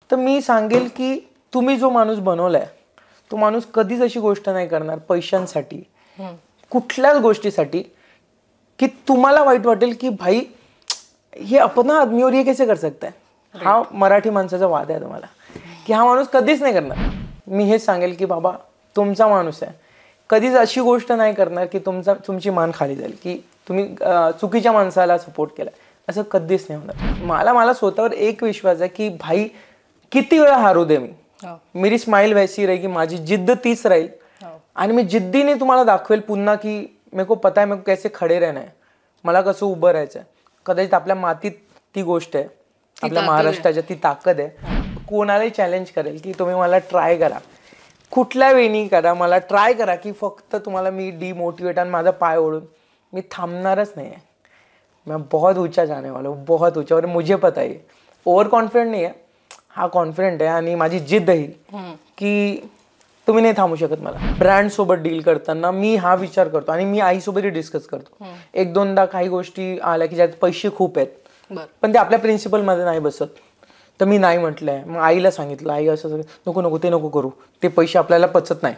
तर मी सांगेल की तुम्ही जो माणूस बनवलाय तो माणूस कधीच अशी गोष्ट नाही करणार पैशांसाठी, कुठल्याच गोष्टीसाठी कि तुम्हाला वाईट वाटेल की भाई ये अपना आदमी और ये कैसे कर सकता है. हा मराठी माणसाचा वाद आहे तुम्हाला की हा माणूस कधीच नाही करणार. मी हेच सांगेल की बाबा तुमचा माणूस आहे, कधीच अशी गोष्ट नाही करणार की तुमची मान खाली जाईल की तुम्ही चुकीच्या माणसाला सपोर्ट केला, असं कधीच नाही होणार. मला स्वतःवर एक विश्वास आहे की भाई किती वेळा हारू दे मी, मेरी स्माइल वैसी रहेगी, माझी जिद्द तीच राहील आणि मी जिद्दीने तुम्हाला दाखवेल पुन्हा की मेरे को पता है मेरे को कैसे खडे रहना है, मला कसं उभं राहायचं आहे. कदाचित आपल्या मातीत ती गोष्ट आहे, आपल्या महाराष्ट्राच्या ती ताकद आहे. कोणालाही चॅलेंज करेल की तुम्ही मला ट्राय करा, कुठल्या वेळी करा, मला ट्राय करा की फक्त तुम्हाला मी डिमोटिवेट आणि माझा पाय ओढून मी थांबणारच नाही आहे. मैं बहुत ऊंचा जाने वाला हूँ, बहुत ऊंचा. और मुझे पता है ओव्हर कॉन्फिडेंट नाही आहे, हा कॉन्फिडेंट आहे आणि माझी जिद्द आहे की तुम्ही नाही थांबू शकत मला. ब्रँड सोबत डील करताना मी हा विचार करतो आणि मी आईसोबतही डिस्कस करतो. एक दोनदा काही गोष्टी आल्या की ज्यात पैसे खूप आहेत पण ते आपल्या प्रिन्सिपलमध्ये नाही बसत, तर मी नाही म्हटलंय. मग आईला सांगितलं, आई असं नको ते नको करू, ते पैसे आपल्याला पचत नाही.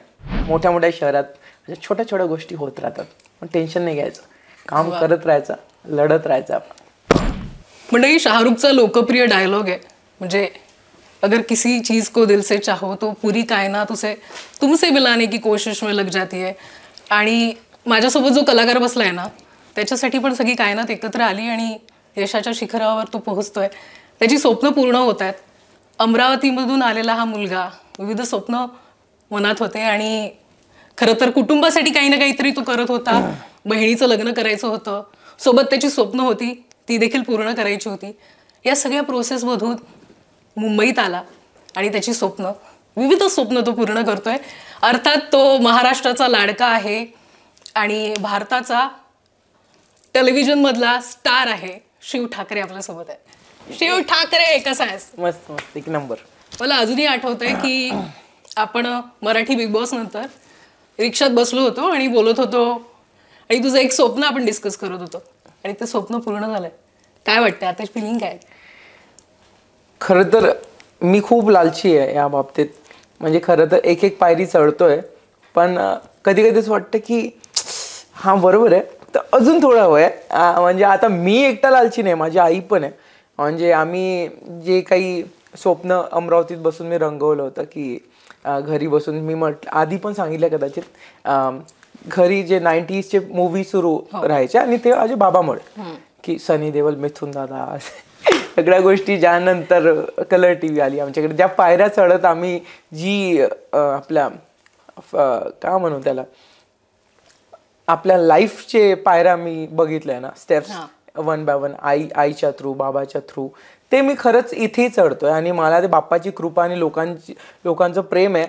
मोठ्या मोठ्या शहरात छोट्या छोट्या गोष्टी होत राहतात, पण टेन्शन नाही घ्यायचं, काम करत राहायचं, लढत राहायचं. म्हणजे शाहरुखचा लोकप्रिय डायलॉग आहे, म्हणजे अगर किसी चीज को दिल से चाहो तो पूरी कायनात उसे तुमसे मिलाने की कोशिश में लग जाती है. आणि माझ्यासोबत जो कलाकार बसलाय ना त्याच्यासाठी पण सगळी कायनात एकत्र आली आणि यशाच्या शिखरावर तो पोहोचतोय. त्याची स्वप्न पूर्ण होत आहेत. अमरावतीमधून आलेला हा मुलगा विविध स्वप्न मनात होते आणि खरं तर कुटुंबासाठी काही ना काहीतरी तो करत होता. बहिणीचं लग्न करायचं होतं, सोबत त्याची स्वप्न होती ती देखील पूर्ण करायची होती. या सगळ्या प्रोसेसमधून मुंबईत आला आणि त्याची स्वप्न विविध स्वप्न तो पूर्ण करतोय. अर्थात तो महाराष्ट्राचा लाडका आहे आणि भारताचा टेलिव्हिजनमधला स्टार आहे. शिव ठाकरे आपल्यासोबत आहे. शिव ठाकरे कसा आहेस? मस्त मस्त, एक नंबर. मला अजूनही आठवतंय की आपण मराठी बिग बॉस नंतर रिक्षात बसलो होतो आणि बोलत होतो आणि तुझं एक स्वप्न आपण डिस्कस करत होतो आणि ते स्वप्न पूर्ण झालंय. काय वाटतं आता, फिलिंग काय? खरं तर मी खूप लालची आहे या बाबतीत. म्हणजे खरं तर एक एक पायरी चढतोय, पण कधी कधीच वाटतं की हां बरोबर आहे, तर अजून थोडं हवं आहे. म्हणजे आता मी एकटा लालची नाही, माझी आई पण आहे. म्हणजे आम्ही जे काही स्वप्न अमरावतीत बसून मी रंगवलं होतं की घरी बसून मी आधी पण सांगितलं कदाचित, घरी जे 90sचे मूवी सुरू राहायच्या आणि ते माझे बाबामुळे की सनी देओल, मिथुन दादा, सगळ्या गोष्टी. ज्यानंतर कलर TV आली आमच्याकडे, ज्या पायऱ्या चढत आम्ही जी आपल्या काय म्हणू त्याला, आपल्या लाईफचे पायऱ्या मी बघितल्या ना, स्टेप्स 1 by 1, आईच्या थ्रू, बाबाच्या थ्रू, ते मी खरंच इथेही चढतोय. आणि मला ते बाप्पाची कृपा आणि लोकांचं प्रेम आहे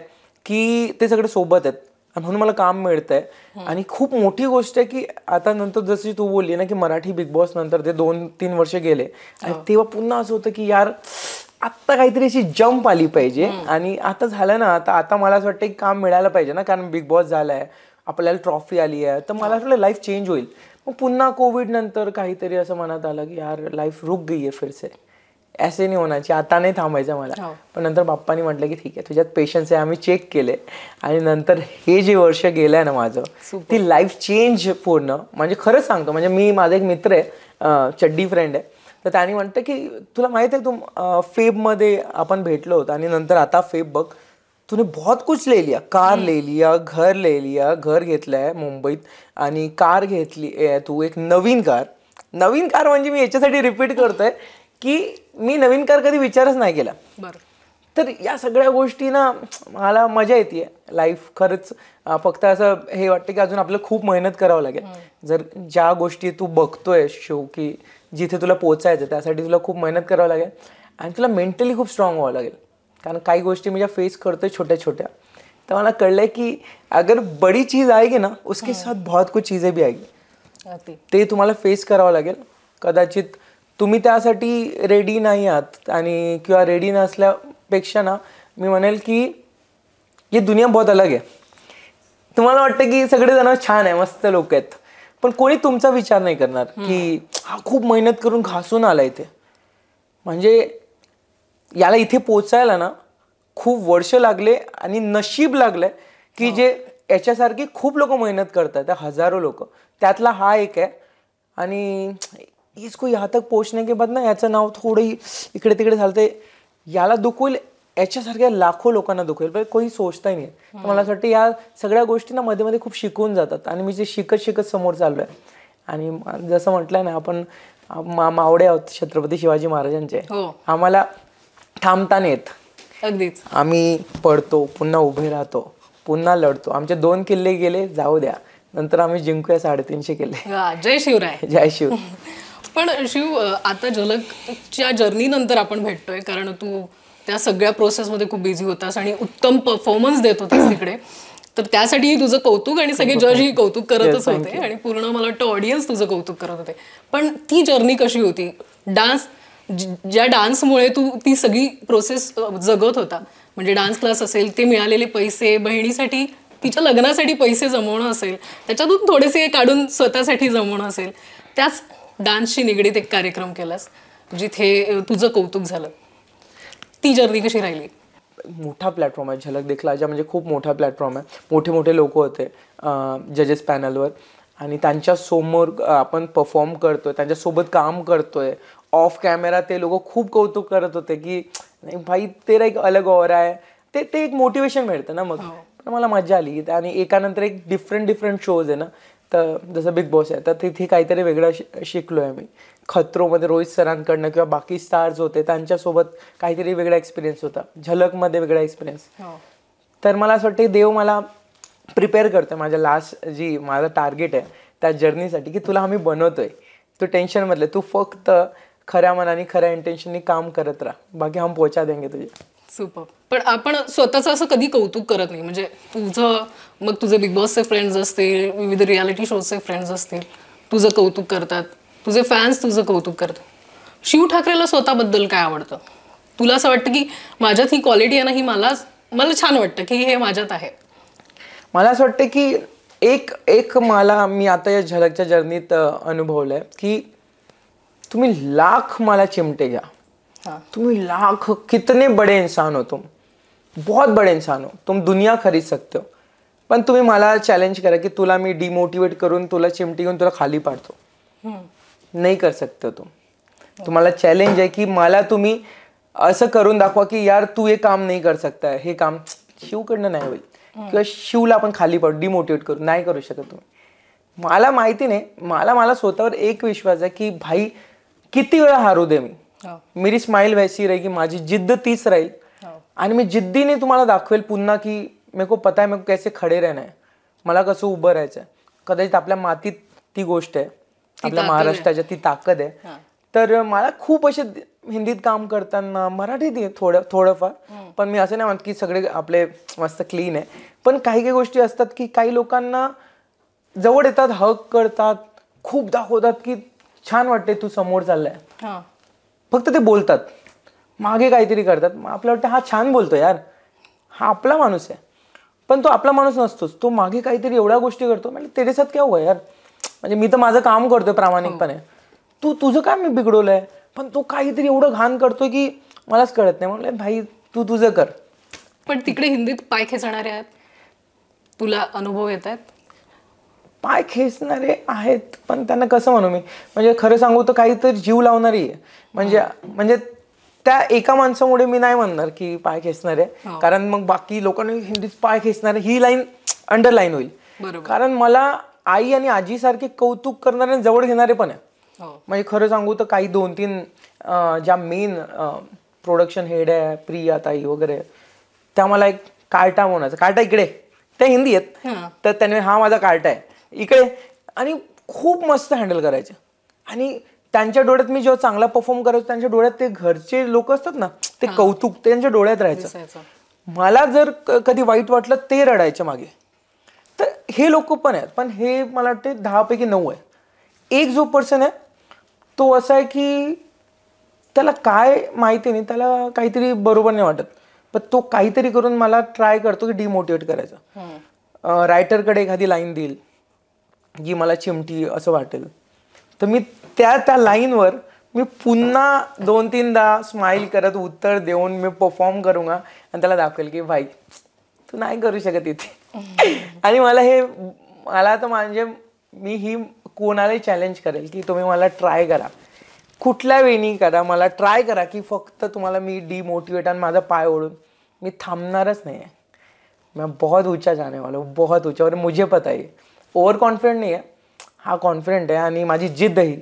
की ते सगळे सोबत आहेत म्हणून मला काम मिळतंय. आणि खूप मोठी गोष्ट आहे की आता नंतर जशी तू बोलली ना की मराठी बिग बॉस नंतर ते 2-3 वर्ष गेले आणि तेव्हा पुन्हा असं होतं की यार आत्ता काहीतरी अशी जंप आली पाहिजे. आणि आता झालं ना, आता मला असं वाटतं की काम मिळायला पाहिजे ना, कारण बिग बॉस झालाय, आपल्याला ट्रॉफी आली आहे, तर मला वाटलं लाईफ चेंज होईल. मग पुन्हा कोविड नंतर काहीतरी असं मनात आलं की यार लाईफ रुक गई है फिर से, ऐसे नाही होण्याची, आता नाही थांबायचं मला. पण नंतर बाप्पानी म्हटलं की ठीक आहे, तुझ्यात पेशन्स आहे. आम्ही चेक केले आणि नंतर हे जे वर्ष गेलंय ना माझं, ती लाईफ चेंज पूर्ण. म्हणजे खरंच सांगतो, म्हणजे मी, माझा एक मित्र आहे, चड्डी फ्रेंड आहे, तर त्याने म्हणतं की तुला माहित आहे, तू फेबमध्ये आपण भेटलो होतो आणि नंतर आता फेब बघ, तूने बहुत कुछ ले लिया, कार ले लिया, घर ले लिया, घर घेतलंय मुंबईत आणि कार घेतली तू, एक नवीन कार. म्हणजे मी याच्यासाठी रिपीट करतोय की मी नवीन कार कधी विचारच नाही केला. तर या सगळ्या गोष्टी ना मला मजा येते लाईफ. खरंच फक्त असं हे वाटतं की अजून आपल्याला खूप मेहनत करावं लागेल. जर ज्या गोष्टी तू बघतोय शो की जिथे तुला पोचायचं, त्यासाठी तुला खूप मेहनत करावं लागेल आणि तुला मेंटली खूप स्ट्रॉंग व्हावं लागेल. कारण काही गोष्टी मी ज्या फेस करतोय छोट्या छोट्या, तर मला कळलंय की अगर बड़ी चीज़ आएगी ना, उसके साथ बहुत कुछ चीज़ें भी आएगी. ते तुम्हाला फेस करावं लागेल. कदाचित तुम्ही त्यासाठी रेडी नाही आहात आणि किंवा रेडी नसल्यापेक्षा ना मी म्हणेल की ये दुनिया बहुत अलग आहे. तुम्हाला वाटतं की सगळेजण छान आहे, मस्त लोक आहेत, पण कोणी तुमचा विचार नाही करणार की हा खूप मेहनत करून घासून आलाय ते. म्हणजे याला इथे पोचायला ना खूप वर्ष लागले आणि नशीब लागलंय की जे याच्यासारखी खूप लोक मेहनत करतात, हजारो लोक, त्यातला हा एक आहे. आणि इसको यहाँ तक पोहोचने के बाद ना याचं नाव थोडं इकडे तिकडे झालं, याला दुखवेल याच्यासारख्या लाखो लोकांना दुखवेल, पण कोणी सोचताही नाही. तर मला असं वाटतं या सगळ्या गोष्टी ना मध्ये मध्ये खूप शिकवून जातात आणि मी जे शिकत शिकत समोर चाललोय. आणि जसं म्हटलं ना आपण मावडे आहोत छत्रपती शिवाजी महाराजांचे, आम्हाला थांबता नाही येत. अगदीच. आम्ही पडतो, पुन्हा उभे राहतो, पुन्हा लढतो. आमचे 2 किल्ले गेले, जाऊ द्या, नंतर आम्ही जिंकूया 350 किल्ले. जय शिवराय. जय शिव. पण शिव, आता झलकच्या जर्नी नंतर आपण भेटतोय, कारण तू त्या सगळ्या प्रोसेसमध्ये खूप बिझी होतास आणि उत्तम परफॉर्मन्स देत होतास तिकडे. तर त्यासाठी तुझं कौतुक, आणि सगळे जजही कौतुक करतच होते आणि पूर्ण मला वाटतं ऑडियन्स तुझं कौतुक करत होते. पण ती जर्नी कशी होती? डान्स, ज्या डान्समुळे तू ती सगळी प्रोसेस जगत होता, म्हणजे डान्स क्लास असेल, ते मिळालेले पैसे, बहिणीसाठी तिच्या लग्नासाठी पैसे जमवणं असेल, त्याच्यातून थोडेसे काढून स्वतःसाठी जमवणं असेल, त्याच डान्सशी निगडीत एक कार्यक्रम केलास जिथे तुझं कौतुक झालं. ती जर्नी कशी राहिली? मोठा प्लॅटफॉर्म आहे झलक देखला, म्हणजे खूप मोठा प्लॅटफॉर्म आहे. मोठे मोठे लोक होते जजेस पॅनलवर आणि त्यांच्यासमोर आपण परफॉर्म करतोय, त्यांच्यासोबत काम करतोय. ऑफ कॅमेरा ते लोक खूप कौतुक करत होते की नाही भाई तेरा एक अलग ऑरा आहे. ते एक मोटिवेशन मिळतं ना. मग मला मजा आली. आणि एकानंतर एक डिफरंट शोज आहे ना, तर जसं बिग बॉस आहे, तर तिथे काहीतरी वेगळं शिकलो आहे मी. खत्रोमध्ये रोहित सरांकडनं किंवा बाकी स्टार्स होते त्यांच्यासोबत काहीतरी वेगळा एक्सपिरियन्स होता. झलकमध्ये वेगळा एक्सपिरियन्स. तर मला असं वाटतं देव मला प्रिपेअर करतोय माझ्या लास्ट जी माझं टार्गेट आहे त्या जर्नीसाठी, की तुला आम्ही बनवतोय, तू टेन्शनमधले, तू फक्त खऱ्या मनाने खऱ्या इंटेन्शननी काम करत राहा, बाकी हम पोचा देंगे तुझे. सुपर. पण आपण स्वतःचं असं कधी कौतुक करत नाही, म्हणजे तुझं, मग तुझे बिग बॉसचे फ्रेंड्स असतील, विविध रियालिटी शोजचे फ्रेंड्स असतील, तुझं कौतुक करतात, तुझे फॅन्स तुझं कौतुक करतात. शिव ठाकरेला स्वतःबद्दल काय आवडतं? तुला असं वाटतं की माझ्यात ही क्वालिटी आहे ना, ही मला छान वाटतं की हे माझ्यात आहे? मला असं वाटतं की एक मी आता या झलकच्या जर्नीत अनुभवलंय की तुम्ही लाख मला चिमटे घ्या, तुम्ही लाख कितने बड़े इंसान हो, तुम बहुत बड़े इंसान हो, तुम दुनिया खरीद सकते हो, पण तुम्ही मला चॅलेंज करा की तुला मी डिमोटिवेट करून तुला चिमटी घेऊन तुला खाली पाडतो, नाही कर सकते हो तुम. तुम्हाला चॅलेंज आहे की मला तुम्ही असं करून दाखवा की यार तू हे काम नाही कर सकता, हे काम शिवकडनं नाही होईल, किंवा शिवला आपण खाली पाडू, डिमोटिवेट करू, नाही करू शकत तुम्ही. मला माहिती नाही, मला स्वतःवर एक विश्वास आहे की भाई किती वेळा हारू दे मी, मेरी स्माइल वैसी रहेगी, माझी जिद्द तीच राहील. आणि मी जिद्दीने तुम्हाला दाखवेल पुन्हा की मेरे को पता है मेरे को कैसे खडे रहना है, मला कसं उभं राहायचं. कदाचित आपल्या मातीत ती गोष्ट आहे, आपल्या महाराष्ट्राच्या ती ताकद आहे. तर मला खूप असे हिंदीत काम करताना, मराठीत थोडंफार, पण मी असं नाही म्हणत की सगळे आपले मस्त क्लीन आहे, पण काही गोष्टी असतात की काही लोकांना जवळ येतात, हक करतात, खूप दाखवतात की छान वाटते तू समोर चाललाय, फक्त ते बोलतात, मागे काहीतरी करतात. आपल्याला वाटतं हा छान बोलतो यार, हा आपला माणूस आहे, पण तो आपला माणूस नसतोच, तो मागे काहीतरी एवढ्या गोष्टी करतो. म्हणजे तेरे साथ क्या हुआ यार, म्हणजे मी तर माझं काम करतोय प्रामाणिकपणे, तुझं काय मी बिघडवलंय, पण तो काहीतरी एवढं घाण करतोय की मलाच कळत नाही. म्हणलं भाई तू तुझं कर. पण तिकडे हिंदीत पाय खेचणारे आहेत, तुला अनुभव येत आहेत? पाय खेचणारे आहेत, पण त्यांना कसं म्हणू मी, म्हणजे खरं सांगू तर काहीतरी जीव लावणारी आहे. म्हणजे त्या एका माणसामुळे मी नाही म्हणणार की पाय खेचणारे, कारण मग बाकी लोकांनी हिंदीत पाय खेचणारे ही लाईन अंडरलाईन होईल. कारण मला आई आणि आजी सारखे कौतुक करणारे जवळ घेणारे पण आहे. म्हणजे खरं सांगू तर काही 2-3 ज्या मेन प्रोडक्शन हेड आहे, प्रिया ताई वगैरे, त्या मला एक कार्टा म्हणायचं, कार्टा इकडे, त्या हिंदी आहेत, तर त्याने हा माझा कार्टा आहे इकडे, आणि खूप मस्त हँडल करायचे. आणि त्यांच्या डोळ्यात मी जेव्हा चांगला परफॉर्म करायचो, त्यांच्या डोळ्यात ते घरचे लोक असतात ना, ते कौतुक त्यांच्या डोळ्यात राहायचं. मला जर कधी वाईट वाटलं ते रडायचे मागे. तर हे लोक पण आहेत, पण हे मला वाटते 10 पैकी 9 आहे. एक जो पर्सन आहे तो असा आहे की त्याला काय माहिती नाही, त्याला काहीतरी बरोबर नाही वाटत, पण तो काहीतरी करून मला ट्राय करतो की डिमोटिवेट करायचं. रायटरकडे एखादी लाईन देईल जी मला चिमटी असं वाटेल, तर मी त्या लाईनवर मी पुन्हा 2-3दा स्माइल करत उत्तर देऊन मी परफॉर्म करूंगा आणि त्याला दाखवेल की भाई तू नाही करू शकत इथे. आणि मला तर म्हणजे मी ही कोणालाही चॅलेंज करेल की तुम्ही मला ट्राय करा, कुठल्या वेनी करा, मला ट्राय करा की फक्त तुम्हाला मी डिमोटिवेट आणि माझा पाय ओढून मी थांबणारच नाही आहे. मैं बहुत ऊंचा जाने वाला हूँ, बहुत ऊंचा. और मुझे पता है ओव्हर कॉन्फिडेंट नाही आहे, हा कॉन्फिडेंट आहे. आणि माझी जिद्द आहे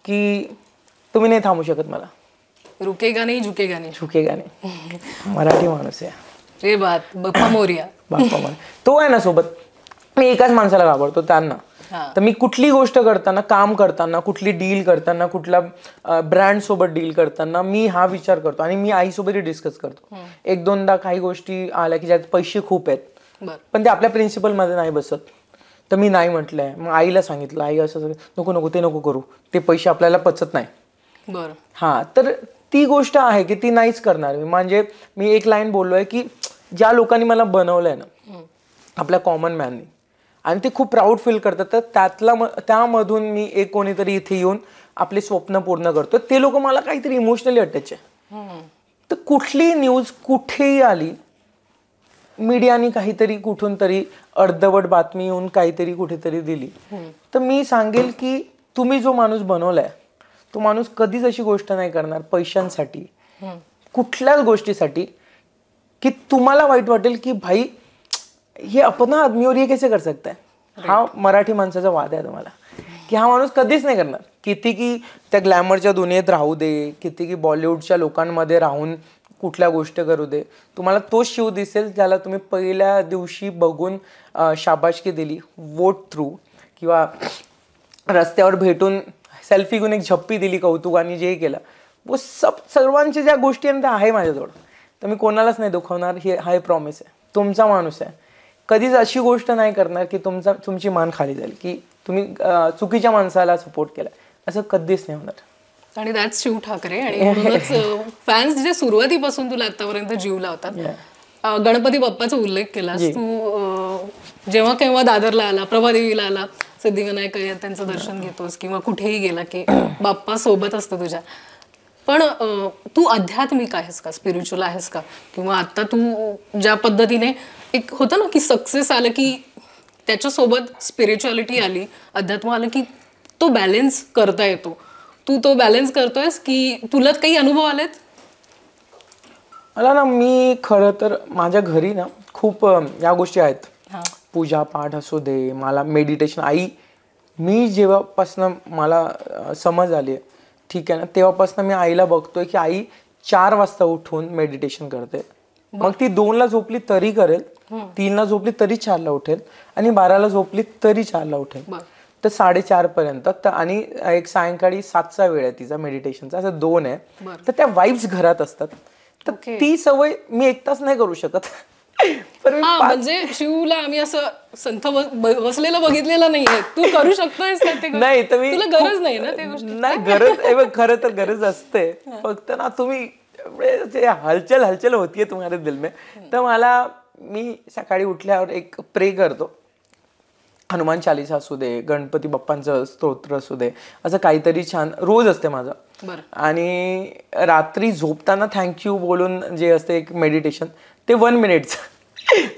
की तुम्ही नाही थांबू शकत मला. रुकेगा नाही झुकेगा नाही. झुकेगा नाही. मराठी माणूस आहे. रे बात बाप्पा मोरया. बाप्पा मोरया तो आहे ना सोबत. मी एकाच माणसाला घाबरतो त्यांना. तर मी कुठली गोष्ट करताना, काम करताना, कुठली डील करताना, कुठल्या ब्रँड सोबत डील करताना मी हा विचार करतो. आणि मी आईसोबतही डिस्कस करतो. 1-2दा काही गोष्टी आल्या की ज्यात पैसे खूप आहेत पण ते आपल्या प्रिन्सिपलमध्ये नाही बसत, तर मी नाही म्हटलंय. मग आईला सांगितलं, आई असं नको ते नको करू, ते पैसे आपल्याला पचत नाही. बरं. हां, तर ती गोष्ट आहे की ती नाहीच करणार मी. म्हणजे मी एक लाईन बोललोय की ज्या लोकांनी मला बनवलंय ना आपल्या कॉमन मॅननी, आणि ते खूप प्राऊड फील करतात, तर त्यामधून मी एक कोणीतरी इथे येऊन आपले स्वप्न पूर्ण करतो. ते लोक मला काहीतरी इमोशनली अटॅच आहे. तर कुठली न्यूज कुठेही आली, मीडियाने काहीतरी कुठून तरी अर्धवट बातमी येऊन काहीतरी कुठेतरी दिली, तर मी सांगेल की तुम्ही जो माणूस बनवलाय तो माणूस कधीच अशी गोष्ट नाही करणार पैशांसाठी, कुठल्याच गोष्टीसाठी की तुम्हाला वाईट वाटेल की भाई हे अपना आदमी और ये कैसे कर सकता है. हा मराठी माणसाचा वाद आहे तुम्हाला की हा माणूस कधीच नाही करणार. किती की त्या ग्लॅमरच्या दुनियेत राहू दे, किती की बॉलिवूडच्या लोकांमध्ये राहून कुठल्या गोष्टी करू दे, तुम्हाला तोच शिव दिसेल ज्याला तुम्ही पहिल्या दिवशी बघून शाबासकी दिली, वोट थ्रू, किंवा रस्त्यावर भेटून सेल्फी घेऊन एक झप्पी दिली कौतुकाने, जे केलं वो सर्वांच्या ज्या गोष्टी आहेत त्या आहे माझ्याजवळ. तर मी कोणालाच नाही दुखवणार, हा प्रॉमिस आहे. तुमचा माणूस आहे, कधीच अशी गोष्ट नाही करणार की तुमची मान खाली जाईल की तुम्ही चुकीच्या माणसाला सपोर्ट केला, असं कधीच नाही होणार. आणि दॅट्स शिव ठाकरे. आणि म्हणूनच फॅन्स जे सुरुवातीपासून तुला आतापर्यंत जीव लावतात. गणपती बाप्पाचा उल्लेख केलास तू. जेव्हा केव्हा दादरला आला, प्रभादेवीला आला, सिद्धिविनायक त्यांचं दर्शन घेतोस, किंवा कुठेही गेला की बाप्पा सोबत असतो तुझ्या. पण तू आध्यात्मिक आहेस का, स्पिरिच्युअल आहेस का? किंवा आता तू ज्या पद्धतीने एक होतं ना की सक्सेस आलं की त्याच्यासोबत स्पिरिच्युअलिटी आली, अध्यात्म आलं की तो बॅलेन्स करता येतो. तू तो बॅलेन्स करतोयस की तुला काही अनुभव आलेत? मला ना, मी खरं तर माझ्या घरी ना खूप या गोष्टी आहेत. पूजा पाठ असू दे, मला मेडिटेशन, मी जेव्हापासनं मला समज आली आहे, ठीक आहे ना, तेव्हापासून मी आईला बघतोय की आई 4 वाजता उठून मेडिटेशन करते. मग ती 2ला झोपली तरी करेल, 3ला झोपली तरी 4ला उठेल, आणि 12ला झोपली तरी 4ला उठेल. तर 4:30 पर्यंत. तर आणि एक सायंकाळी 7चा वेळ आहे तिचा मेडिटेशनचा, असं 2 आहे. तर त्या वाईब्स घरात असतात. तर ती सवय मी एकटाच नाही करू शकत. म्हणजे शिवला आम्ही असं संथ बसलेलं बघितलेलं नाहीये. तू करू शकतोयस नाही, तुला गरज नाही ना ते गोष्ट. नाही, गरज खरं तर गरज असते, फक्त ना तुम्ही हलचल होतीये तुम्हारे दिल में. तर मी सकाळी उठल्यावर एक प्रे करतो. हनुमान चालीसा असू दे, गणपती बाप्पांचं स्तोत्र असू दे, असं काहीतरी छान रोज असते माझं. आणि रात्री झोपताना थँक्यू बोलून जे असते एक मेडिटेशन, ते 1 मिनिटचं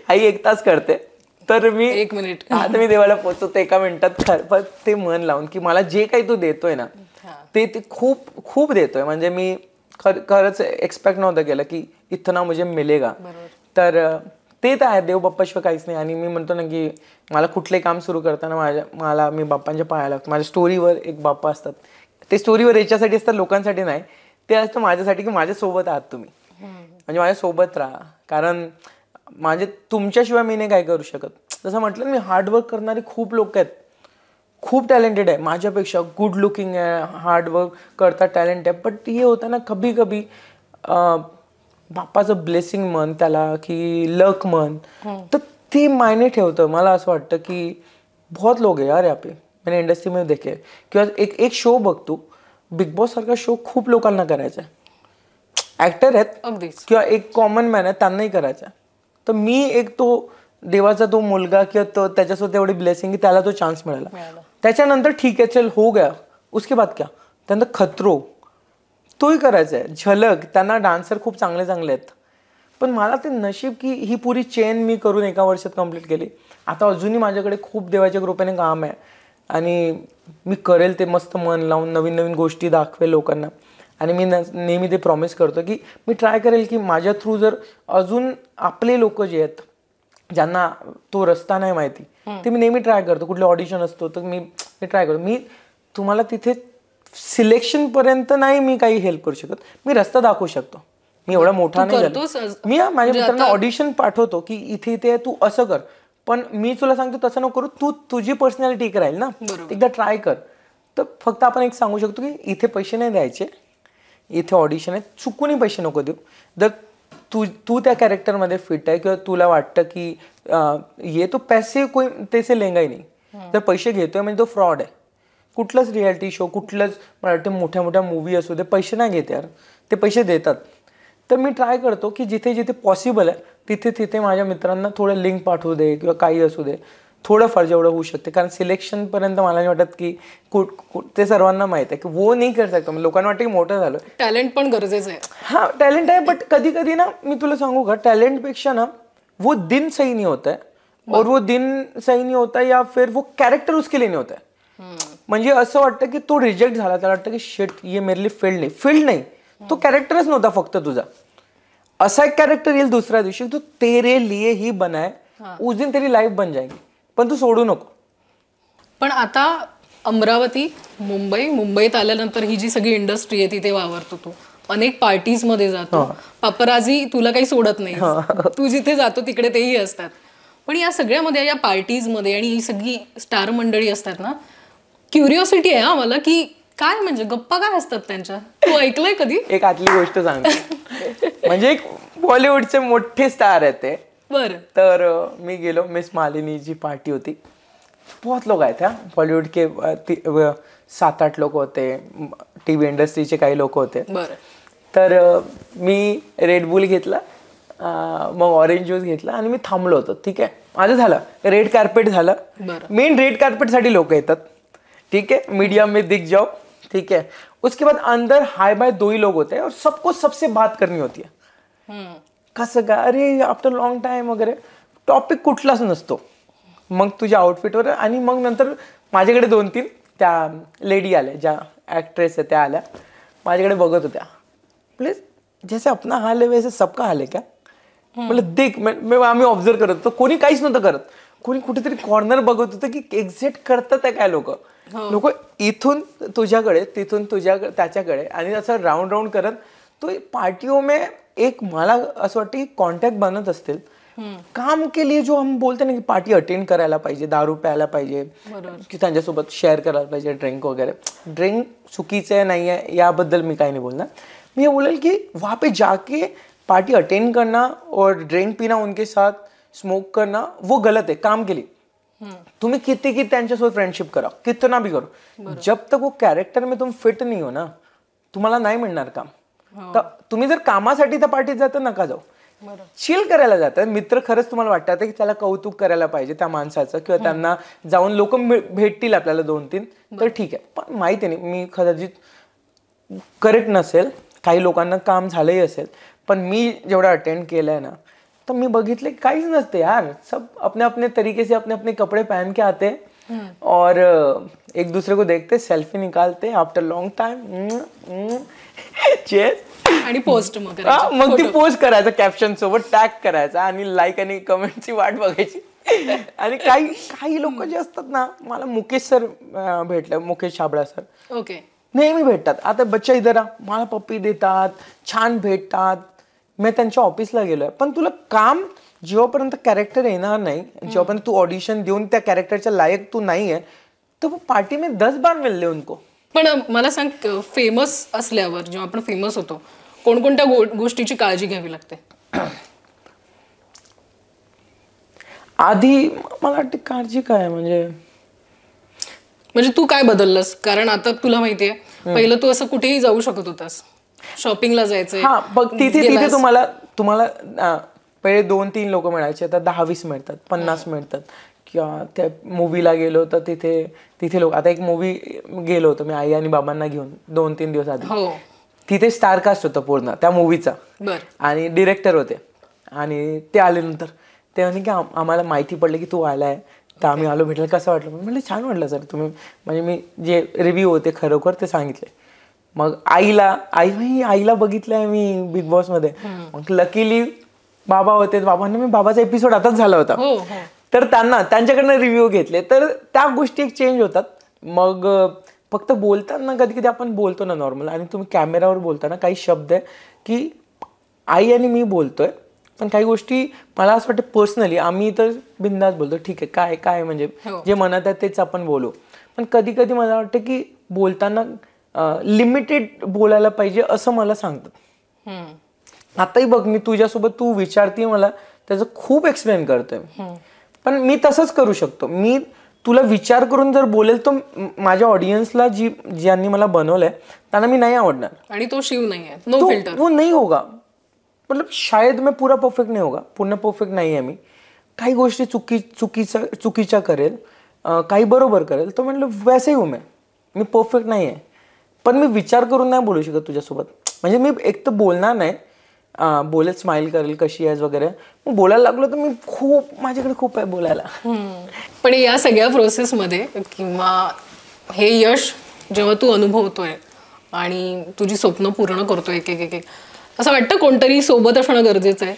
आई 1 तास करते. तर मी 1 मिनिट आता मी देवाला पोचवतो 1 मिनिटात. पण ते मन लावून की मला जे काही तू देतोय ना, ते खूप खूप देतोय. म्हणजे मी खरंच एक्सपेक्ट नव्हतं केलं की इतना मुझे मिलेगा. तर ते तर आहे, देव बाप्पाशिवाय काहीच नाही. आणि मी म्हणतो ना की मला कुठले काम सुरू करताना मी बाप्पांच्या पाया लागतो. माझ्या स्टोरीवर एक बाप्पा असतात. ते स्टोरीवर याच्यासाठी असतात, लोकांसाठी नाही. ते असतं माझ्यासाठी की माझ्यासोबत आहात तुम्ही, म्हणजे माझ्यासोबत राहा. कारण तुमच्याशिवाय मी नाही काय करू शकत. जसं म्हटलं, मी हार्डवर्क करणारे खूप लोक आहेत, खूप टॅलेंटेड आहे माझ्यापेक्षा, गुड लुकिंग आहे, हार्डवर्क करतात, टॅलेंट आहे. बट हे होतं ना, कभी बाप्पाचं ब्लेसिंग म्हण त्याला की लक म्हण, तर ते मायने ठेवतं. मला असं वाटतं की बहुत लोग आहे यार यहाँ पे, मैंने इंडस्ट्री में देखे. किंवा एक शो बघतो, बिग बॉस सारखा शो खूप लोकांना करायचा आहे. ऍक्टर आहेत किंवा एक कॉमन मॅन आहे, त्यांनाही करायचा आहे. तर मी एक तो देवाचा तो मुलगा किंवा त्याच्यासोबत एवढी ब्लेसिंग की त्याला तो चान्स मिळाला. त्याच्यानंतर ठीक आहे, चल हो गया, उसके बाद क्या, त्यानंतर खतरो, तोही करायचा आहे. झलक, त्यांना डान्सर खूप चांगले चांगले आहेत. पण मला ते नशीब की ही पुरी चेन मी करून 1 वर्षात कंप्लीट केली. आता अजूनही माझ्याकडे खूप देवाच्या कृपेने काम आहे आणि मी करेल ते मस्त मन लावून नवीन नवीन गोष्टी दाखवेल लोकांना. आणि मी नेहमी ते प्रॉमिस करतो की मी ट्राय करेल की माझ्या थ्रू जर अजून आपले लोक जे आहेत ज्यांना तो रस्ता नाही माहिती ते मी नेहमी ट्राय करतो. कुठले ऑडिशन असतो तर मी ट्राय करतो. मी तुम्हाला तिथे सिलेक्शनपर्यंत नाही मी काही हेल्प करू शकत, मी रस्ता दाखवू शकतो. मी एवढा मोठा नाही झालो. मी माझ्या मित्रांना ऑडिशन पाठवतो की इथे इथे तू असं कर, पण मी तुला सांगतो तसं नको करू, तू तुझी पर्सनॅलिटी एक राहील ना, एकदा ट्राय कर. तर फक्त आपण एक सांगू शकतो की इथे पैसे नाही द्यायचे, इथे ऑडिशन आहे, चुकूनही पैसे नको देऊ. जर तू त्या कॅरेक्टरमध्ये फिट आहे किंवा तुला वाटतं की ये तो पैसे कोई तेसे लेंगा ही नाही, जर पैसे घेतोय म्हणजे तो फ्रॉड आहे. कुठलंच रियालिटी शो, कुठलंच मला वाटतं मोठ्या मोठ्या मूवी असू दे, पैसे नाही घेत यार, ते पैसे देतात. तर मी ट्राय करतो की जिथे जिथे पॉसिबल आहे तिथे तिथे माझ्या मित्रांना थोडं लिंक पाठवू दे किंवा काही असू दे, थोडंफार जेवढं होऊ शकते. कारण सिलेक्शनपर्यंत मला नाही वाटत की ते सर्वांना माहीत आहे की वो नाही कर सकतो. लोकांना वाटतं की मोठं झालं. टॅलेंट पण गरजेचं आहे. हां, टॅलेंट आहे, बट कधी कधी ना मी तुला सांगू का, टॅलेंटपेक्षा ना वो दिन सही नहीं होता है, और वो दिन सही नहीं होता या फिर वो कैरेक्टर उसके लिए नहीं होता है. म्हणजे असं वाटतं की तो रिजेक्ट झाला, त्याला वाटतं की शिट ये मेरे लिए फील्ड नाही, तो कॅरेक्टरच नव्हता फक्त तुझा. असा एक कॅरेक्टर येईल दुसऱ्या दिवशी, तो तेरे लिए ही बना है, उस दिन तेरी लाईफ बन जाएगी, पण तू सोडू नको. पण आता अमरावती, मुंबईत आल्यानंतर ही जी सगळी इंडस्ट्री आहे तिथे वावरतो तू, अनेक पार्टीज मध्ये जातो, पापराजी तुला काही सोडत नाही, तू जिथे जातो तिकडे तेही असतात. पण या सगळ्यामध्ये, या पार्टीज मध्ये आणि ही सगळी स्टार मंडळी असतात ना, क्युरिओसिटी आहे मला की काय म्हणजे गप्पा काय असतात त्यांच्या, तू ऐकलंय कधी? एक आतली गोष्ट सांगतो. म्हणजे एक बॉलिवूडचे मोठे स्टार आहेत ते. बरं. तर मी गेलो, मिस मालिनी जी पार्टी होती, बहुत लोग आए थे. बॉलिवूड के 7-8 लोक होते, टीव्ही इंडस्ट्रीचे काही लोक होते. तर मी रेड बुल घेतला, मग ऑरेंज ज्यूस घेतला आणि मी थांबलो होतो. ठीक आहे, माझं झालं, रेड कार्पेट झालं. मेन रेड कार्पेटसाठी लोक येतात, ठीक है, मीडिया में दिख जाओ, ठीक है. उसके बाद अंदर हाई बाय 2 ही लोग होते हैं और सबको सबसे बात करनी होती है. कसं काय, अरे आफ्टर लॉंग टाइम वगैरे, टॉपिक कुठलाच नसतो. मग तुझ्या आउटफिटवर, आणि मग नंतर माझ्याकडे 2-3 त्या लेडी आल्या, ज्या ॲक्ट्रेस आहे त्या आल्या, माझ्याकडे बघत होत्या. प्लीज जैसे अपना हाल है वैसे सबका हाल है क्या, मतलब देख. आम्ही ऑब्झर्व करत होतो, कोणी काहीच नव्हतं करत, कोणी कुठेतरी कॉर्नर बघत होतं की एक्झिट करतात आहे काय लोक. इथून तुझ्याकडे, तिथून तुझ्याकडे, त्याच्याकडे, आणि असं राऊंड करत तो पार्टियों में एक, मला असं वाटतं की कॉन्टॅक्ट बनत असतील काम के लिए. जो हम बोलते ना की पार्टी अटेंड करायला पाहिजे, दारू प्यायला पाहिजे, की त्यांच्यासोबत शेअर करायला पाहिजे ड्रिंक वगैरे. ड्रिंक चुकीचं आहे नाही आहे याबद्दल मी काही नाही बोलणार. मी हे बोलेल की वहाँ पे जाके पार्टी अटेंड करना और ड्रिंक पीना, उनके साथ स्मोक करना, वो गलत है काम के लिए. तुम्ही किती त्यांच्यासोबत फ्रेंडशिप करा, कितना भी करो, जब तक वो कॅरेक्टर में तुम फिट नहीं हो ना, तुम्हाला नाही मिळणार काम. तर तुम्ही जर कामासाठी त्या पार्टीत जाता, नका जाऊ. चिल करायला जातात मित्र, खरंच तुम्हाला वाटतं की त्याला कौतुक करायला पाहिजे त्या माणसाचं, किंवा त्यांना जाऊन लोक भेटतील आपल्याला 2-3, तर ठीक आहे. पण माहिती नाही, मी कदाचित करेक्ट नसेल, काही लोकांना काम झालंही असेल, पण मी जेवढं अटेंड केलंय ना, तर मी बघितले काहीच नसते यार. सब अपने अपने तरीके से अपने अपने कपडे पहन के आते और एक दूसरे को देखते, सेल्फी निकालते आफ्टर लॉन्ग टाइम, आणि पोस्ट मग ती पोस्ट करायचं, कॅप्शन सोबत टॅग करायचा आणि लाईक आणि कमेंटची वाट बघायची. आणि काही लोक जे असतात ना, मला मुकेश सर भेटले, मुकेश छाबडा सर, ओके, नेहमी भेटतात. आता बच्चा इधर आ, मला पप्पी देतात, छान भेटतात. मी त्यांच्या ऑफिसला गेलोय, पण तुला काम जेव्हापर्यंत कॅरेक्टर येणार नाही, जेव्हापर्यंत तू ऑडिशन देऊन त्या कॅरेक्टरच्या लायक तू नाही आहे, तर पार्टी में 10 बार मिळले उनको. पण मला सांग, फेमस असल्यावर, जेव्हा आपण फेमस होतो, कोणकोणत्या गोष्टीची काळजी घ्यावी लागते? आधी मला वाटते काळजी काय म्हणजे तू काय बदललंस? कारण आता तुला माहितीये, पहिलं तू असं कुठेही जाऊ शकत होतास, शॉपिंगला जायचंय, हा, बघ तिथे तुम्हाला पहिले 2-3 लोक मिळायचे, आता 10-20 मिळतात, 50 मिळतात. किंवा त्या मूवीला गेलो तर तिथे लोक, आता एक मूवी गेलो होतो मी आई आणि बाबांना घेऊन 2-3 दिवस आधी, तिथे स्टारकास्ट होतं पूर्ण त्या मूवीचा आणि डिरेक्टर होते. आणि ते आल्यानंतर ते म्हणे की आम्हाला माहिती पडलं की तू आलाय, तर आम्ही आलो भेटलं. कसं वाटलं? म्हणलं छान वाटलं सर तुम्ही, म्हणजे मी जे रिव्ह्यू होते खरोखर ते सांगितले. मग आईला बघितलंय मी बिग बॉसमध्ये. मग लकीली बाबा होते, बाबांना मी बाबाचा एपिसोड आताच झाला होता, तर त्यांच्याकडनं रिव्ह्यू घेतले. तर त्या गोष्टी एक चेंज होतात. मग फक्त बोलताना कधी कधी आपण बोलतो ना नॉर्मल, आणि तुम्ही कॅमेरावर बोलताना काही शब्द आहे की आई आणि मी बोलतोय, पण काही गोष्टी मला असं वाटतं पर्सनली आम्ही तर बिंदास बोलतो, ठीक आहे काय म्हणजे जे मनात आहे तेच आपण बोलू. पण कधी कधी मला वाटतं की बोलताना लिमिटेड बोलायला पाहिजे असं मला सांगतात. आताही बघ मी तुझ्यासोबत तू विचारते मला त्याचं खूप एक्सप्लेन करतोय, पण मी तसंच करू शकतो. मी तुला विचार करून जर बोलेल तर माझ्या ऑडियन्सला ज्यांनी मला बनवलंय त्यांना मी नाही आवडणार. आणि तो शिव नाही आहे, नो फिल्टर, वो नहीं होगा. मतलब शायद मैं पूरा परफेक्ट नहीं होगा, पूर्ण परफेक्ट नाही आहे मी. काही गोष्टी चुकीच्या करेल, काही बरोबर करेल, तो म्हटलं वैसे हूँ मी परफेक्ट नाही आहे. पण मी विचार करून नाही बोलू शकत तुझ्यासोबत. म्हणजे मी एक तर बोलणार नाही, बोलेल, स्माइल करेल कशी आहेस वगैरे. मग बोलायला लागलो तर मी माझ्याकडे खूप आहे बोलायला. पण या सगळ्या प्रोसेसमध्ये किंवा हे यश जेव्हा तू अनुभवतोय आणि तुझी स्वप्न पूर्ण करतोय एक एक एक, असं वाटतं कोणतरी सोबत असणं गरजेचं आहे?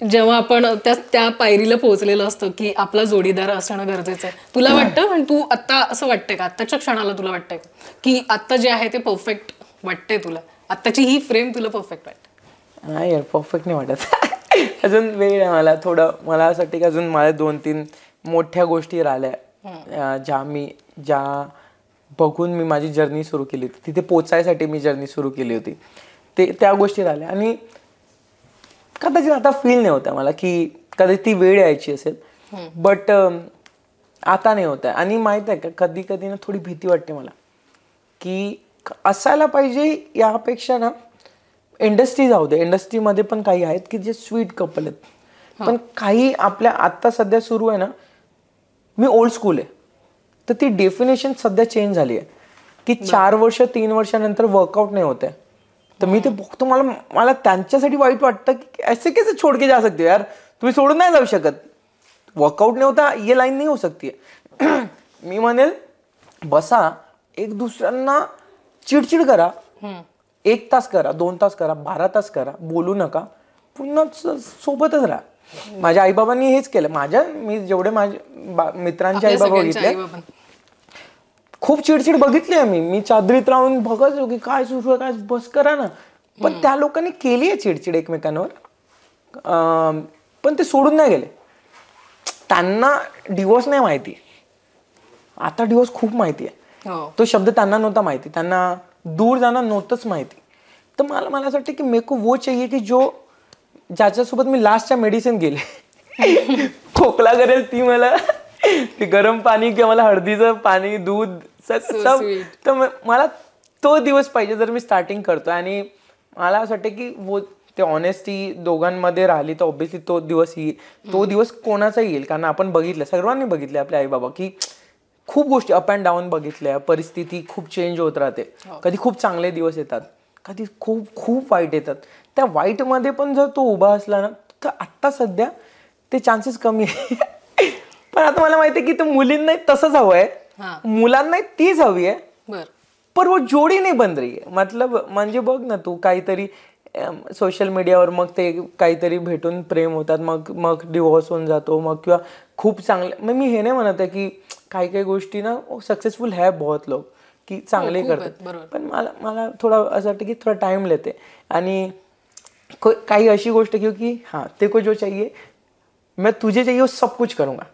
जेव्हा आपण त्या पायरीला पोहोचलेलं असतं की आपला जोडीदार असणं गरजेचं आहे, तुला वाटतं? आणि तू आत्ता असं वाटतंय का, आत्ताच्या क्षणाला तुला वाटतंय की आत्ता जे आहे ते परफेक्ट वाटतंय तुला? आत्ताची ही फ्रेम तुला परफेक्ट वाटते? नाही यार, परफेक्ट नाही वाटत. अजून वेळ आहे मला थोडं. मला असं वाटतं की अजून मला 2-3 मोठ्या गोष्टी राहिल्या ज्या बघून मी माझी जर्नी सुरू केली होती, तिथे पोचायसाठी मी जर्नी सुरू केली होती. त्या गोष्टी राहिल्या. आणि कदाचित आता फील नाही होतं मला की कदाचित ती वेळ यायची असेल, बट आता नाही होत आहे. आणि माहीत आहे का, कधी कधी ना थोडी भीती वाटते मला की असायला पाहिजे यापेक्षा ना इंडस्ट्री जाऊ दे, इंडस्ट्रीमध्ये पण काही आहेत की जे स्वीट कपल आहेत, पण काही आपल्या आत्ता सध्या सुरू आहे ना, मी ओल्ड स्कूल आहे, तर ती डेफिनेशन सध्या चेंज झाली आहे की 4 वर्ष 3 वर्षानंतर वर्कआउट नाही होत आहे. तर मी ते बघतो, मला त्यांच्यासाठी वाईट वाटतं की ऐसे कैसे छोड़ के जा सकते हो यार, तुम्ही सोडून नाही जाऊ शकत. वर्कआउट नाही होता ये लाईन नाही होऊ शकते. मी म्हणेल बसा, एक दुसऱ्यांना चिडचिड करा, 1 तास करा, 2 तास करा, 12 तास करा, बोलू नका, पुन्हा सोबतच राहा. माझ्या आईबाबांनी हेच केलं. मी जेवढे माझ्या मित्रांचे आईबाबा बघितले, खूप चिडचिड बघितली आहे मी चादरीत राहून बघायचो की काय सुरू आहे, काय बस करा ना. पण त्या लोकांनी केली आहे चिडचिड एकमेकांवर, पण ते सोडून नाही गेले. त्यांना डिवोर्स नाही माहिती, आता डिवोर्स खूप माहिती आहे. तो शब्द त्यांना नव्हता माहिती, त्यांना दूर जाणं नव्हतंच माहिती. तर मला असं वाटतं की मेरे को वो चाहिए की ज्याच्यासोबत मी लास्टच्या मेडिसिन गेले, खोकला करेल ती मला ते गरम पाणी किंवा मला हळदीचं पाणी, दूध, सब. तर मला तो दिवस पाहिजे जर मी स्टार्टिंग करतोय. आणि मला असं वाटतं की ते ऑनेस्टी दोघांमध्ये राहिली तर ऑब्व्हियसली तो दिवस येईल. तो दिवस कोणाचाही येईल, कारण आपण बघितलं, सर्वांनी बघितलं आपले आई बाबा की खूप गोष्टी अप अँड डाऊन बघितल्या, परिस्थिती खूप चेंज होत राहते. कधी खूप चांगले दिवस येतात, कधी खूप खूप वाईट येतात. त्या वाईटमध्ये पण जर तो उभा असला ना, तर आत्ता सध्या ते चान्सेस कमी आहे. पण आता मला माहिती आहे की तो मुलींना तसंच हवं आहे, मुलांना तीच हवी आहे, पण वो जोडी नाही बन रही आहे. मतलब म्हणजे बघ ना तू, काहीतरी सोशल मीडियावर मग ते काहीतरी भेटून प्रेम होतात, मग डिवोर्स होऊन जातो, मग किंवा खूप चांगले. मग मी हे नाही म्हणत आहे की काही गोष्टी ना सक्सेसफुल है बहुत लोग की चांगले करतात, पण मला थोडा असं वाटतं की थोडा टाइम लेते. आणि काही अशी गोष्ट घेऊ की हाँ तेरे को जो चाहिए मैं तुझे चाहिए वो सब कुछ करूँगा,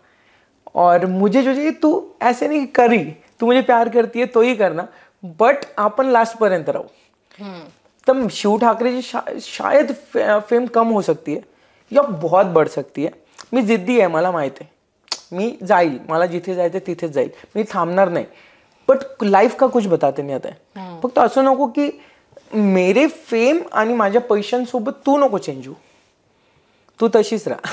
और मुझे जो चाहिए तू ऐसे नहीं करी, तू मुझे प्यार करती है तो ही करना, बट आपण लास्ट पर्यंत राहू. तर शिव ठाकरेची शायद फेम कम हो सकती है या बहुत बढ़ सकती है. मी जिद्दी आहे, मला माहित आहे, मी जाईल, मला जिथे जायचं तिथेच जाईल, मी थांबणार नाही. बट लाईफ का कुछ बताते नाही आता आहे. फक्त असं नको की मेरे फेम आणि माझ्या पैशांसोबत तू नको चेंज होऊ, तू तशीच राहा.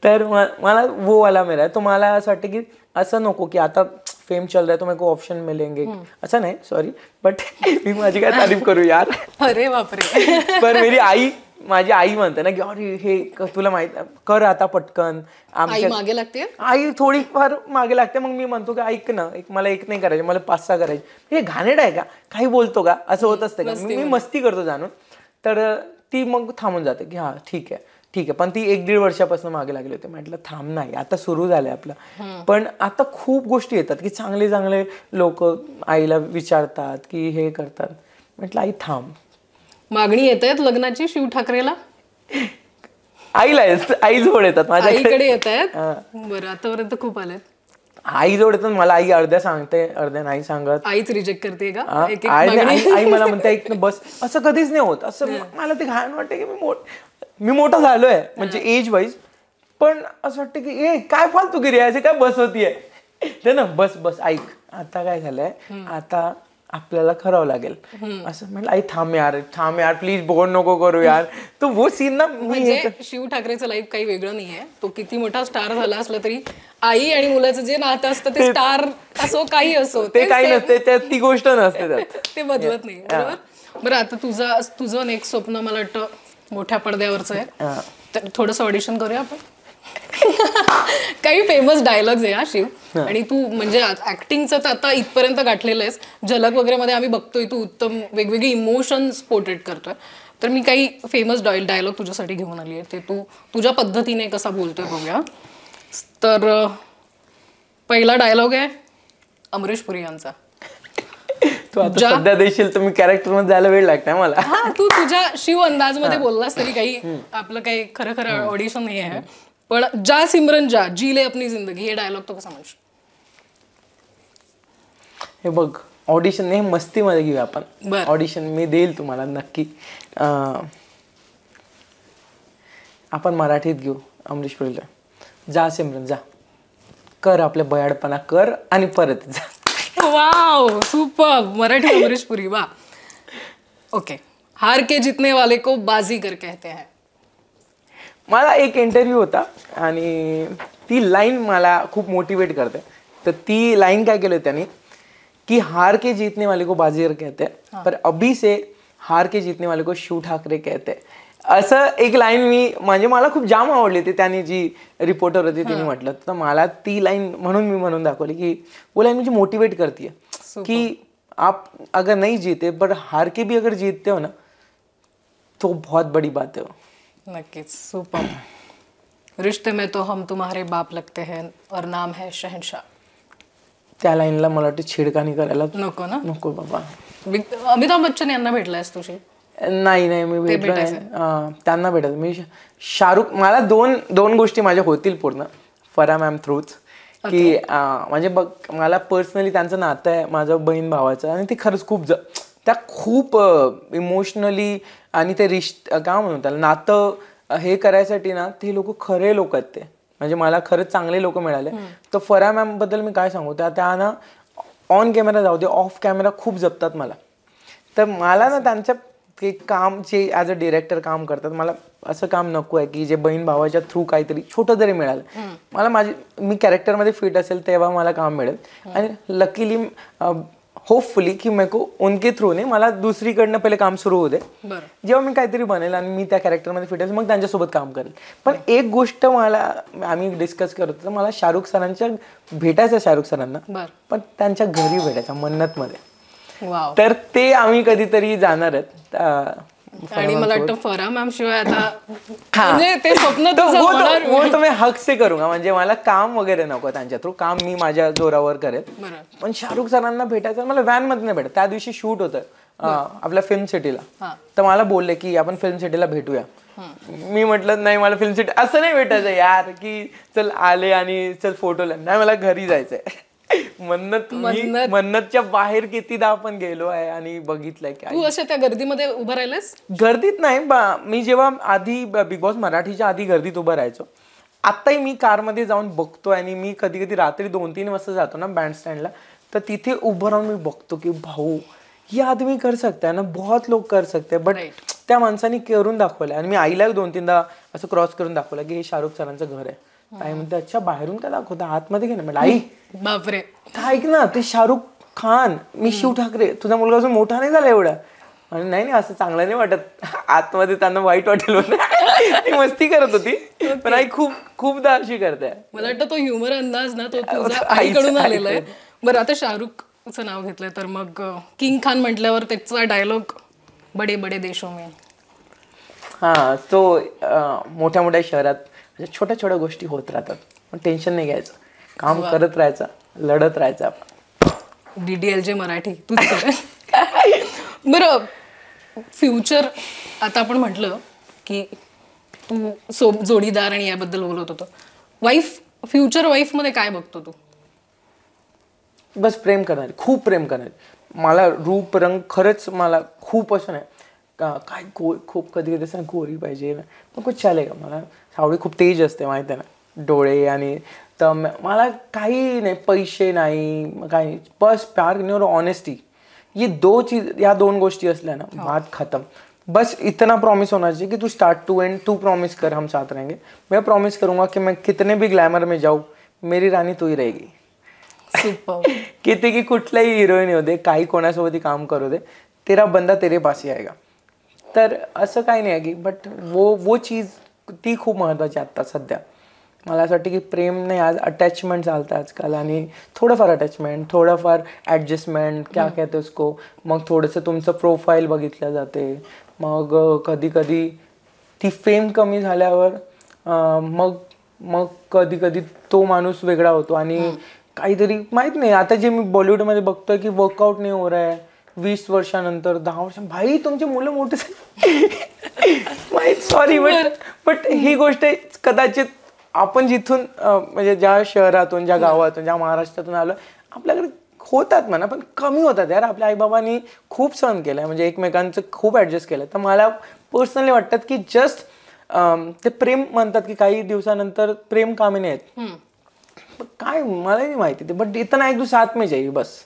तर मला वो वाला मेरा आहे. तो मला असं वाटतं की असं नको की आता फेम चल रहा है तो मेरे को ऑप्शन मिलेंगे, असं नाही, सॉरी, बट मी माझी काय तारीफ करू यार. अरे बापरे. पण माझी आई म्हणते ना की अरे हे तुला माहित कर आता पटकन. आई मागे लागते, आई थोडीफार मागे लागते. मग मी म्हणतो की ऐक ना, मला एक नाही करायचे, मला 5-6 करायचे. हे घाणेरडं आहे का, काही बोलतो का, असं होत असतं का, मी मस्ती करतो जाणून. तर ती मग थांबून जाते की हा ठीक आहे. पण ती 1-1.5 वर्षापासून मागे लागली होती. म्हटलं थांब, नाही आता सुरू झालंय आपलं. पण आता खूप गोष्टी येतात की चांगले चांगले लोक आईला विचारतात की हे करतात. म्हटलं आई थांब. मागणी येत आहेत लग्नाची शिव ठाकरेला? आई जोड येतात आईकडे येत आहेत. बरं, आतापर्यंत खूप आलेत. आई जोड येतात. मला आई अर्ध्या सांगते, अर्ध्या नाही सांगत. आईच रिजेक्ट करते का? आई मला म्हणते ऐक ना बस. असं कधीच नाही होत. असं मला ते घाण वाटतं की मी मोठा झालोय म्हणजे एज वाईज, पण असं वाटतं की ए काय फालतूगिरी आहे, काय बस होतीये ते ना, बस ऐक आता काय झालंय, आता आपल्याला करावं लागेल. असं म्हटलं आई थांब यार प्लीज, बोल नको करू यार. तो वो सीन ना, म्हणजे शिव ठाकरेचं लाईफ काही वेगळं नाहीये. तो किती मोठा स्टार झाला असला तरी आई आणि मुलाचं जे नातं असतं ते स्टार असो काही असो ते काही नसते, त्यात ती गोष्ट नसते त्यात. ते बदलत नाही. बरोबर. बरं, आता तुझं नेक्स्ट स्वप्न मला वाटतं मोठ्या पडद्यावरचं आहे, तर थोडस ऑडिशन करूया आपण. काही फेमस डायलॉग्स आहे हा शिव, आणि तू म्हणजे ऍक्टिंगचं तर आता इथपर्यंत गाठलेलं आहेस. झलक वगैरे मध्ये आम्ही बघतोय तू उत्तम वेगवेगळे इमोशन्स पोर्ट्रेट करतोय. तर मी काही फेमस डायलॉग तुझ्यासाठी घेऊन आली आहे, ते तू तुझ्या पद्धतीने कसा बोलतोय बघूया. तर पहिला डायलॉग आहे अमरीश पुरी यांचा. तू आता सध्या देशील तर मी कॅरेक्टर मध्ये जायला वेळ लागणार मला. हा, तू तुझ्या शिव अंदाज मध्ये बोललास तरी काही आपलं काही खरं ऑडिशन नाही आहे. पण जा सिमरन जा, जी ले अपनी जिंदगी, हे डायलॉग तो कसा म्हणशील? हे बघ, ऑडिशन नाही, मस्तीमध्ये घेऊया आपण. ऑडिशन मी देईल तुम्हाला नक्की. आपण मराठीत घेऊ अमरीश पुरीला. जा सिमरन जा, कर आपल्या बयाडपणा कर आणि परत जा. Wow, super. मराठी अमरीश पुरी, वाह. ओके. हार के जीतने वाले को बाजीगर कहते हैं. मला एक इंटरव्ह्यू होता आणि ती लाईन मला खूप मोटिवेट करते. तर ती लाईन काय केलं त्यांनी की हार के जीतने वाले को बाजीगर कहते हैं, पर अभी से हार के जीतने वाले को शिव ठाकरे कहते हैं. असं एक लाईन म्हणजे मला खूप जाम आवडली ती. त्याने जी रिपोर्टर होती तिने म्हटलं, तर मला ती लाईन म्हणून दाखवली की वो लाईन मुझे मोटिवेट करती है कि आप अगर नहीं जीते पर हार के भी अगर जीतते हो ना तो बहुत बड़ी बात है. नक्कीच, सुपर. रिश्ते में तो हम तुम्हारे बाप लगते हैं और नाम है शहनशाह. त्या लाईनला मला वाटतं छेडखानी करायला नको ना. नको बाबा. अमिताभ बच्चन यांना भेटलायस तुझी? नाही मी भेटलो नाही त्यांना. भेटत मी शाहरुख. मला दोन गोष्टी माझ्या होतील पूर्ण फराह मॅम थ्रूच. की म्हणजे बघ, मला पर्सनली त्यांचं नातं आहे माझं बहीण भावाचं, आणि ते खरंच त्या खूप इमोशनली, आणि ते काय म्हणू त्याला, नातं हे करायसाठी ना ते लोक खरे लोक आहेत. ते म्हणजे मला खरंच चांगले लोक मिळाले. तर फराह मॅम बद्दल मी काय सांगू, त्या ना ऑन कॅमेरा जाऊ दे, ऑफ कॅमेरा खूप जपतात मला. तर मला ना त्यांच्या ते काम जे ॲज अ डिरेक्टर काम करतात, मला असं काम नको आहे की जे बहीण भावाच्या थ्रू काहीतरी छोटं जरी मिळालं. मला मी कॅरेक्टरमध्ये फिट असेल तेव्हा मला काम मिळेल. आणि लकीली होपफुली की मेरे को उनके थ्रू ने मला दुसरीकडनं पहिले काम सुरू होते. जेव्हा मी काहीतरी बनेल आणि मी त्या कॅरेक्टरमध्ये फिट असेल मग त्यांच्यासोबत काम करेल. पण एक गोष्ट आम्ही डिस्कस करत होतो, मला शाहरुख सरांच्या भेटायचं, शाहरुख सरांना, पण त्यांच्या घरी भेटायचं मन्नतमध्ये. तर ते आम्ही कधीतरी जाणार आहेत. आणि मला वाटतं फराह मॅम शिवाय आता म्हणजे ते स्वप्न तो मी हक से करूंगा. म्हणजे मला काम वगैरे नको त्यांच्या थ्रू, काम मी माझ्या जोरावर करेल. पण शाहरुख सरांना भेटायचं मला व्हॅन मध्ये नाही भेटत. त्या दिवशी शूट होतं आपल्या फिल्म सिटीला, तर मला बोलले की आपण फिल्म सिटीला भेटूया. मी म्हटलं नाही, मला फिल्म सिटी असं नाही भेटायचं यार की चल आले आणि चल फोटो नाही, मला घरी जायचंय. मन्नतच्या बाहेर कितीदा आपण गेलो आहे आणि बघितलंय. तू अशा त्या गर्दीमध्ये उभं राहिलंस? गर्दीत नाही, मी जेव्हा आधी बिग बॉस मराठीच्या आधी गर्दीत उभं राहायचो. आत्ताही मी कारमध्ये जाऊन बघतोय, आणि मी कधी कधी रात्री 2-3 वाजता जातो ना बँड स्टँडला, तर तिथे उभं राहून मी बघतो की भाऊ ये आदमी कर सकता है ना, बहुत लोक कर सकते, बट त्या माणसाने करून दाखवलंय. आणि मी आईला 2-3दा असं क्रॉस करून दाखवलं की हे शाहरुख सरांचं घर आहे. आई म्हणते अच्छा बाहेरून काय दाखवता, आतमध्ये घे ना. म्हटलं आई बापरे. ऐक ना, ते शाहरुख खान, मी शिव ठाकरे, तुझा मुलगा अजून मोठा नाही झाला एवढा. आणि नाही नाही असं चांगलं नाही वाटत, आतमध्ये त्यांना वाईट वाटेल म्हणून मस्ती करत होती. पण आई खूपदा अशी करते. मला वाटतं तो ह्युमर अंदाज ना तो तुझा आईकडून आलेला आहे. बरं आता शाहरुखचं नाव घेतलंय तर मग किंग खान म्हटल्यावर त्याचा डायलॉग बडे बडे देशो में. हा तो मोठ्या मोठ्या शहरात छोट्या छोट्या गोष्टी होत राहतात, पण टेन्शन नाही घ्यायचं, काम करत राहायचं, लढत राहायचं. आपण DDLJ मराठी तूच कर. बरं फ्युचर आता आपण म्हटलं की तू जोडीदार आणि याबद्दल बोलत होतो. वाईफ, फ्युचर वाईफ मध्ये काय बघतो तू? बस प्रेम करणारी, खूप प्रेम करणारी. मला रूप रंग खरंच मला खूप असं नाही काय खूप कधी कधी असं गोरी पाहिजे पण कुछ चालेगा. मला सावळी खूप तेज असते माहिती आहे ना, डोळे आणि तर मला काही नाही, पैसे नाही काही, बस प्यार करणे और ऑनेस्टी, ये या दोन गोष्टी असल्या ना बात खत्म. बस इतना प्रॉमिस होना चाहिए कि तू स्टार्ट टू एंड तू प्रॉमिस कर हम साथ रहेंगे. मैं प्रॉमिस करूंगा कि मैं कितने भी ग्लैमर में जाऊँ मेरी रानी तू ही रहेगी. किती की कुठलाही हिरोईन येऊ दे, काही कोणासोबतही काम करू दे, तेरा बंदा तेरे पास ही आएगा. तर असं काही नाही आहे की बट वो चीज ती खूप महत्त्वाची आत्ता सध्या. मला असं वाटतं की प्रेम नाही, आज अटॅचमेंट चालतं आजकाल, आणि थोडंफार अटॅचमेंट, थोडंफार ॲडजस्टमेंट, क्या कहते उसको, मग थोडंसं तुमचं प्रोफाईल बघितलं जाते. मग कधी कधी ती फेम कमी झाल्यावर मग कधी कधी तो माणूस वेगळा होतो आणि काहीतरी माहित नाही. आता जे मी बॉलिवूडमध्ये बघतोय की वर्कआउट नाही हो रहा है 20 वर्षानंतर, 10 वर्ष, भाई तुमचे मुलं मोठे माहीत, सॉरी बट ही गोष्ट कदाचित आपण जिथून म्हणजे ज्या शहरातून, ज्या गावातून, ज्या महाराष्ट्रातून आलो, आपल्याकडे होतात म्हणा, पण कमी होतात यार. आपल्या आईबाबांनी खूप सहन केलं आहे, म्हणजे एकमेकांचं खूप ॲडजस्ट केलं. तर मला पर्सनली वाटतात की जस्ट ते प्रेम म्हणतात की काही दिवसानंतर प्रेम कामी नाही आहेत, काय मला नाही माहिती ते, बट इतना एक दो साथ में जाइए बस.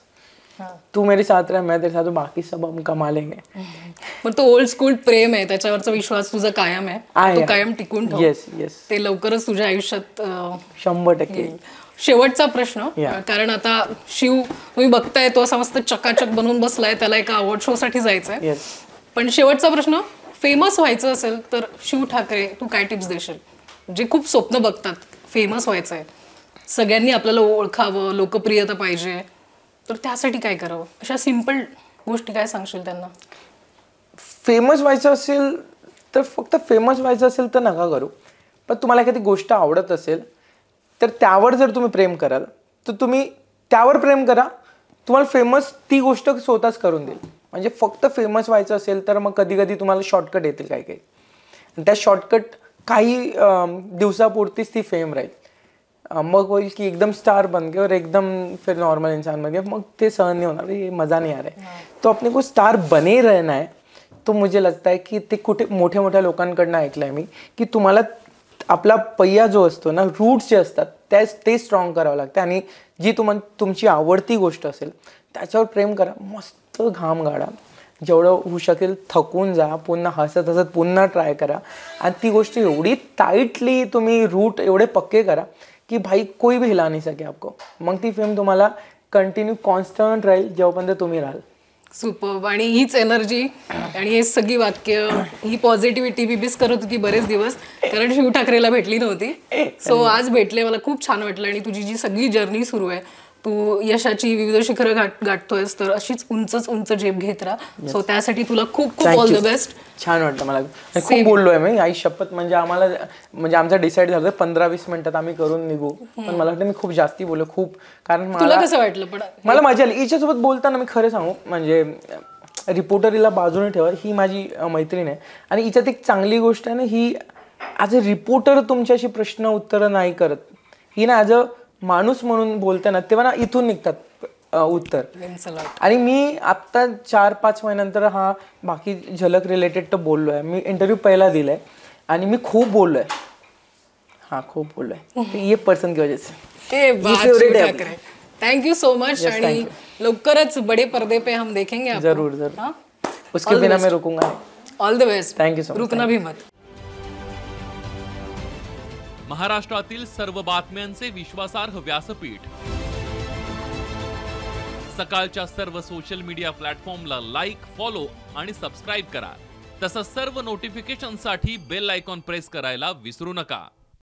तू मेरे साथ रह, मैं तेरे साथ, बाकी सब हम कमा लेंगे. पण तो ओल्ड स्कूल प्रेम आहे, त्याच्यावरचा विश्वास तुझा कायम आहे, तो कायम टिकून ठेव. येस येस, ते लवकरच तुझ्या आयुष्यात 100%. शेवटचा प्रश्न, कारण आता शिव तुम्ही बघताय तो असा मस्त चकाचक बनवून बसलाय, त्याला एका अवॉर्ड शो साठी जायचंय. पण शेवटचा प्रश्न, फेमस व्हायचं असेल तर शिव ठाकरे तू काय टिप्स देशील? जे खूप स्वप्न बघतात, फेमस व्हायचंय, सगळ्यांनी आपल्याला ओळखावं, लोकप्रियता पाहिजे, तर त्यासाठी काय करावं? अशा सिंपल गोष्टी काय सांगशील त्यांना? फेमस व्हायचं असेल तर फक्त फेमस व्हायचं असेल तर नका करू. पण तुम्हाला एखादी गोष्ट आवडत असेल तर त्यावर जर तुम्ही प्रेम कराल तर तुम्ही त्यावर प्रेम करा, तुम्हाला फेमस ती गोष्ट स्वतःच करून देईल. म्हणजे फक्त फेमस व्हायचं असेल तर मग कधी कधी तुम्हाला शॉर्टकट येतील काही काही, आणि त्या शॉर्टकट काही दिवसापुरतीच ती फेम राहील. मग होईल की एकदम स्टार बन गए और एकदम फिर नॉर्मल इंसान बन गए, मग ते सहन नहीं होना, ये मज़ा नहीं आ रहा है. तो अपने को स्टार बने रहना है. तो मुझे लगता है की ते कुठे मोठ्या मोठ्या लोकांकडनं ऐकलं आहे मी की तुम्हाला आपला पहिया जो असतो ना, रूट्स जे असतात ते स्ट्रॉंग करावं लागतं, आणि जी तुमची आवडती गोष्ट असेल त्याच्यावर प्रेम करा, मस्त घाम गाळा, जेवढं होऊ शकेल थकून जा, पुन्हा हसत हसत पुन्हा ट्राय करा, आणि ती गोष्ट एवढी टाईटली तुम्ही रूट एवढे पक्के करा की भाई कोई भी हिला नाही सके आपको. मग ती फेम तुम्हाला कंटिन्यू कॉन्स्टंट राहील जेव्हापर्यंत तुम्ही राहाल. सुपर्ब. आणि हीच एनर्जी आणि हे सगळी वाक्य, ही पॉझिटिव्हिटी मी मिस करत होती बरेच दिवस, कारण शिव ठाकरेला भेटली नव्हती. सो आज भेटले, मला खूप छान वाटलं. आणि तुझी जी सगळी जर्नी सुरू आहे, तू यशाची विविध शिखरं गाठतोयस, तर अशीच उंच झेप घेत राहा. सो त्यासाठी तुला खूप खूप ऑल द बेस्ट. छान वाटतं मला, खूप बोललोय मी, आई शपथ. म्हणजे आमचं डिसाईड झालं 15-20 मिनिटात आम्ही करून निघू, पण मला वाटतं मी खूप जास्ती बोललो खूप, कारण तुला कसं वाटलं? पण मला मजा आली हिच्यासोबत बोलताना. मी खरं सांगू म्हणजे रिपोर्टरीला बाजूने ठेवा, ही माझी मैत्रीण आहे, आणि हिच्यात एक चांगली गोष्ट आहे ना, ही ॲज अ रिपोर्टर तुमच्याशी प्रश्न उत्तरं नाही करत, ही ना ॲज अ माणूस म्हणून बोलते ना, तेव्हा ना इथून निघतात उत्तर. आणि मी आत्ता 4-5 महिन्यानंतर हा बाकी झलक रिलेटेड तर बोललो आहे, मी इंटरव्ह्यू पहिला दिलाय आणि मी खूप बोललोय, खूप बोललोय, ये पर्सन की वजह से. Thank you so much. आणि लवकरच बड़े पर्दे पे हम देखेंगे आपको. जरूर जरूर. उसके बिना मैं रुकूंगा. All the best. Thank you so much. रुकना भी मत. महाराष्ट्रातील सर्व बातम्यांचे विश्वासार्ह व्यासपीठ. सकाळच्या सर्व सोशल मीडिया प्लॅटफॉर्मला लाईक, फॉलो आणि सबस्क्राईब करा. तसंच सर्व नोटिफिकेशनसाठी बेल आयकॉन प्रेस करायला विसरू नका.